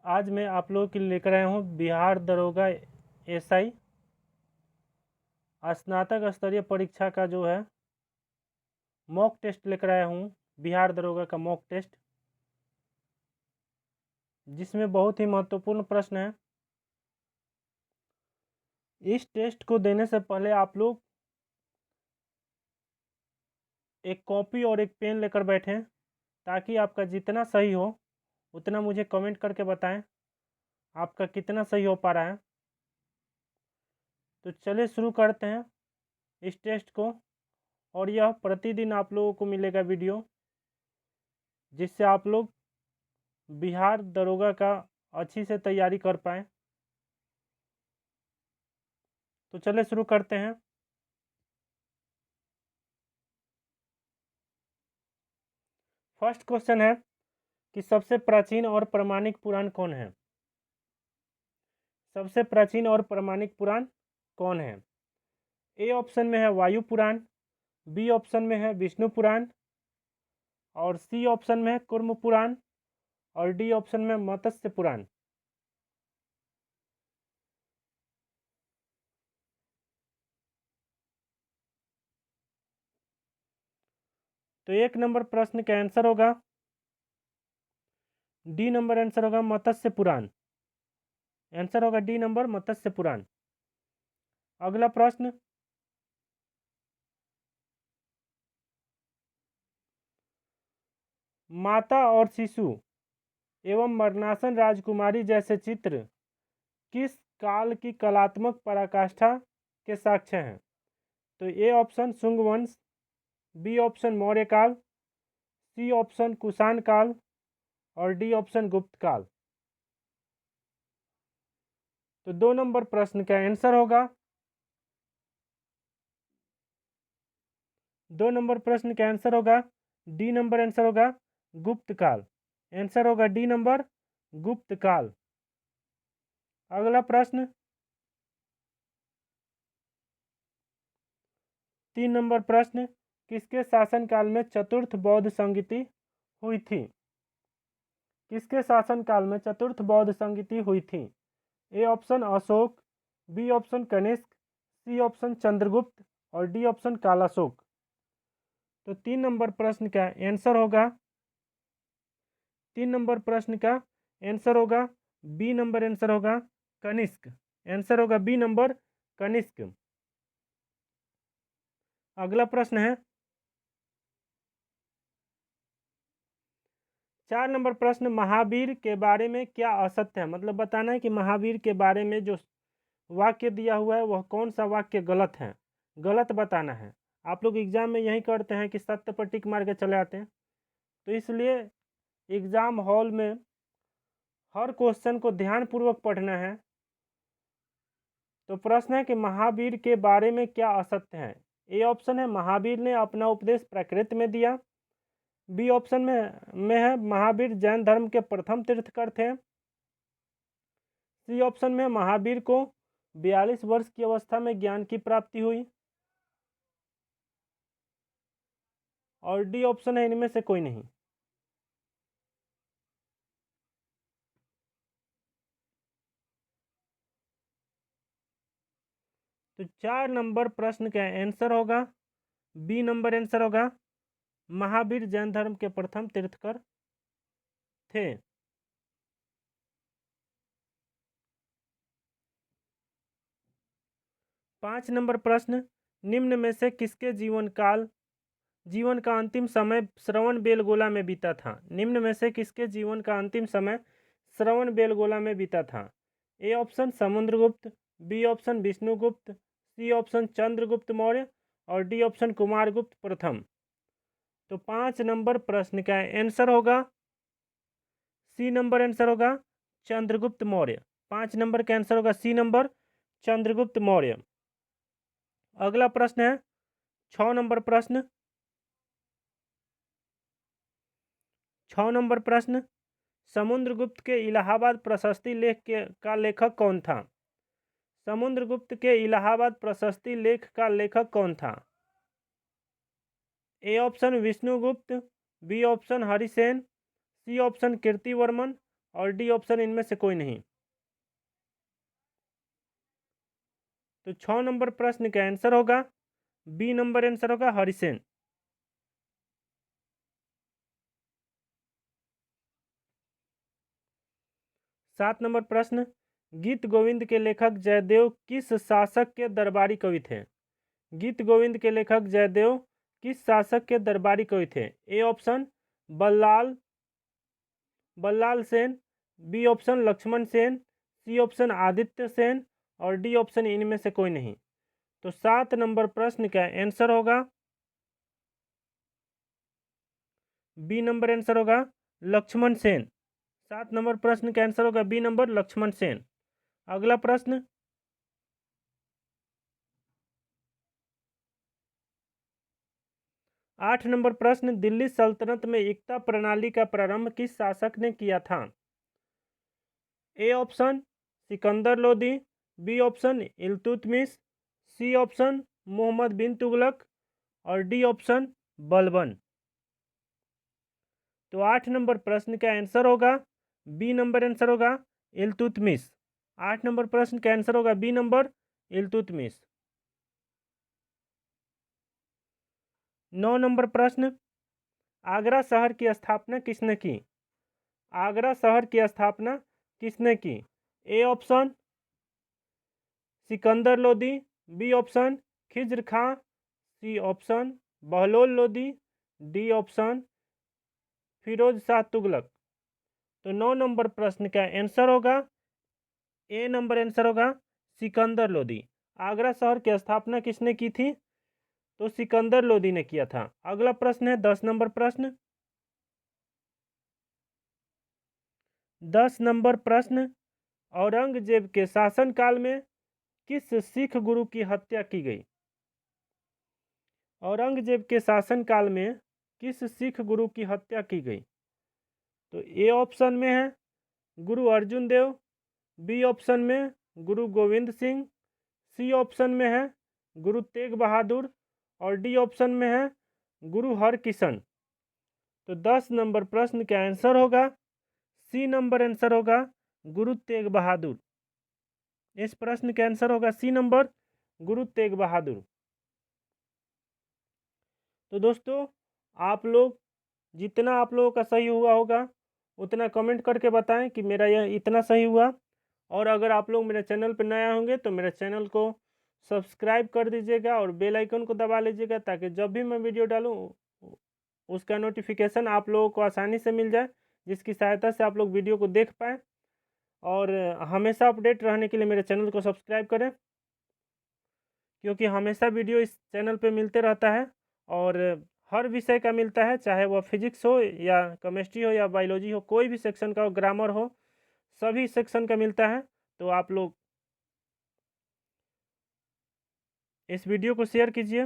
आज मैं आप लोगों के लिए लेकर आया हूँ बिहार दरोगा एसआई स्नातक स्तरीय परीक्षा का जो है मॉक टेस्ट लेकर आया हूँ। बिहार दरोगा का मॉक टेस्ट, जिसमें बहुत ही महत्वपूर्ण प्रश्न है। इस टेस्ट को देने से पहले आप लोग एक कॉपी और एक पेन लेकर बैठें, ताकि आपका जितना सही हो उतना मुझे कमेंट करके बताएं आपका कितना सही हो पा रहा है। तो चलिए शुरू करते हैं इस टेस्ट को। और यह प्रतिदिन आप लोगों को मिलेगा वीडियो, जिससे आप लोग बिहार दरोगा का अच्छी से तैयारी कर पाएँ। तो चलिए शुरू करते हैं। फर्स्ट क्वेश्चन है कि सबसे प्राचीन और प्रमाणिक पुराण कौन है? सबसे प्राचीन और प्रमाणिक पुराण कौन है? ए ऑप्शन में है वायु पुराण, बी ऑप्शन में है विष्णु पुराण, और सी ऑप्शन में है कूर्म पुराण, और डी ऑप्शन में मत्स्य पुराण। तो एक नंबर प्रश्न का आंसर होगा डी नंबर, आंसर होगा मत्स्य पुराण। आंसर होगा डी नंबर, मत्स्य पुराण। अगला प्रश्न, माता और शिशु एवं मरणासन राजकुमारी जैसे चित्र किस काल की कलात्मक पराकाष्ठा के साक्ष्य हैं? तो ए ऑप्शन शुंग वंश, बी ऑप्शन मौर्य काल, सी ऑप्शन कुषाण काल, और डी ऑप्शन गुप्त काल। तो दो नंबर प्रश्न का आंसर होगा, दो नंबर प्रश्न का आंसर होगा डी नंबर, आंसर होगा गुप्त काल। आंसर होगा डी नंबर, गुप्त काल। अगला प्रश्न, 3 नंबर प्रश्न, किसके शासनकाल में चतुर्थ बौद्ध संगीति हुई थी? किसके शासनकाल में चतुर्थ बौद्ध संगीति हुई थी? A option Ashok, B option Kanishka, C option Chandragupta, और डी ऑप्शन कालाशोक। तो 3 नंबर प्रश्न का आंसर होगा, 3 नंबर प्रश्न का आंसर होगा बी नंबर, आंसर होगा कनिष्क। आंसर होगा बी नंबर, कनिष्क। अगला प्रश्न है 4 नंबर प्रश्न, महावीर के बारे में क्या असत्य है? मतलब बताना है कि महावीर के बारे में जो वाक्य दिया हुआ है वह कौन सा वाक्य गलत है, गलत बताना है। आप लोग एग्जाम में यही करते हैं कि सत्य पर टिक मार के चले आते हैं। तो इसलिए एग्जाम हॉल में हर क्वेश्चन को ध्यानपूर्वक पढ़ना है। तो प्रश्न है कि महावीर के बारे में क्या असत्य है? ए ऑप्शन है महावीर ने अपना उपदेश प्रकृति में दिया, बी ऑप्शन में है महावीर जैन धर्म के प्रथम तीर्थकर थे, सी ऑप्शन में महावीर को 42 वर्ष की अवस्था में ज्ञान की प्राप्ति हुई, और डी ऑप्शन है इनमें से कोई नहीं। तो 4 नंबर प्रश्न का आंसर होगा बी नंबर, आंसर होगा महावीर जैन धर्म के प्रथम तीर्थकर थे। 5 नंबर प्रश्न, निम्न में से किसके जीवन का अंतिम समय श्रवण बेलगोला में बीता था? निम्न में से किसके जीवन का अंतिम समय श्रवण बेलगोला में बीता था? A option Samudragupta, B option Vishnugupta, C option Chandragupta Maurya, और डी ऑप्शन कुमारगुप्त प्रथम। तो 5 नंबर प्रश्न का आंसर होगा सी नंबर, आंसर होगा चंद्रगुप्त मौर्य। 5 नंबर का आंसर होगा सी नंबर, चंद्रगुप्त मौर्य। अगला प्रश्न है 6 नंबर प्रश्न, 6 नंबर प्रश्न, समुद्रगुप्त के इलाहाबाद प्रशस्ति लेख का लेखक कौन था? समुद्रगुप्त के इलाहाबाद प्रशस्ति लेख का लेखक कौन था? A option Vishnugupta, B option Harisena, C option Kirtivarman, और डी ऑप्शन इनमें से कोई नहीं। तो 6 नंबर प्रश्न का आंसर होगा बी नंबर आंसर होगा हरिसेन। 7 नंबर प्रश्न, गीत गोविंद के लेखक जयदेव किस शासक के दरबारी कवि थे? गीत गोविंद के लेखक जयदेव किस शासक के दरबारी कवि थे? A option Ballal Ballal Sen, B option Lakshman Sen, C option Aditya Sen और डी ऑप्शन इनमें से कोई नहीं। तो 7 नंबर प्रश्न का आंसर होगा बी नंबर आंसर होगा लक्ष्मण सेन। 7 नंबर प्रश्न का आंसर होगा बी नंबर लक्ष्मण सेन। अगला प्रश्न, 8 नंबर प्रश्न, दिल्ली सल्तनत में एकता प्रणाली का प्रारंभ किस शासक ने किया था? A option Sikandar Lodi, B option Iltutmish, C option Mohammad bin Tughlaq और डी ऑप्शन बलबन। तो 8 नंबर प्रश्न का आंसर होगा बी नंबर आंसर होगा इल्तुतमिश। 8 नंबर प्रश्न का आंसर होगा बी नंबर इल्तुतमिश। 9 नंबर प्रश्न, आगरा शहर की स्थापना किसने की? आगरा शहर की स्थापना किसने की? A option Sikandar Lodi, B option Khizr Khan, C option Bahlol Lodi, D option Firoz Shah Tughlaq. तो 9 नंबर प्रश्न का आंसर होगा ए नंबर आंसर होगा सिकंदर लोदी। आगरा शहर की स्थापना किसने की थी? तो सिकंदर लोदी ने किया था। अगला प्रश्न है 10 नंबर प्रश्न। 10 नंबर प्रश्न, औरंगजेब के शासनकाल में किस सिख गुरु की हत्या की गई? औरंगजेब के शासनकाल में किस सिख गुरु की हत्या की गई? तो ए ऑप्शन में है गुरु अर्जुन देव, बी ऑप्शन में गुरु गोविंद सिंह, सी ऑप्शन में है गुरु तेग बहादुर और डी ऑप्शन में है गुरु हरकिशन। तो 10 नंबर प्रश्न का आंसर होगा सी नंबर आंसर होगा गुरु तेग बहादुर। इस प्रश्न का आंसर होगा सी नंबर गुरु तेग बहादुर। तो दोस्तों, आप लोग जितना आप लोगों का सही हुआ होगा उतना कमेंट करके बताएं कि मेरा यह इतना सही हुआ। और अगर आप लोग मेरे चैनल पर नया होंगे तो मेरे चैनल को सब्सक्राइब कर दीजिएगा और बेल आइकन को दबा लीजिएगा, ताकि जब भी मैं वीडियो डालूं उसका नोटिफिकेशन आप लोगों को आसानी से मिल जाए, जिसकी सहायता से आप लोग वीडियो को देख पाएँ। और हमेशा अपडेट रहने के लिए मेरे चैनल को सब्सक्राइब करें, क्योंकि हमेशा वीडियो इस चैनल पे मिलते रहता है और हर विषय का मिलता है, चाहे वह फिजिक्स हो या केमिस्ट्री हो या बायोलॉजी हो, कोई भी सेक्शन का हो, ग्रामर हो, सभी सेक्शन का मिलता है। तो आप लोग इस वीडियो को शेयर कीजिए।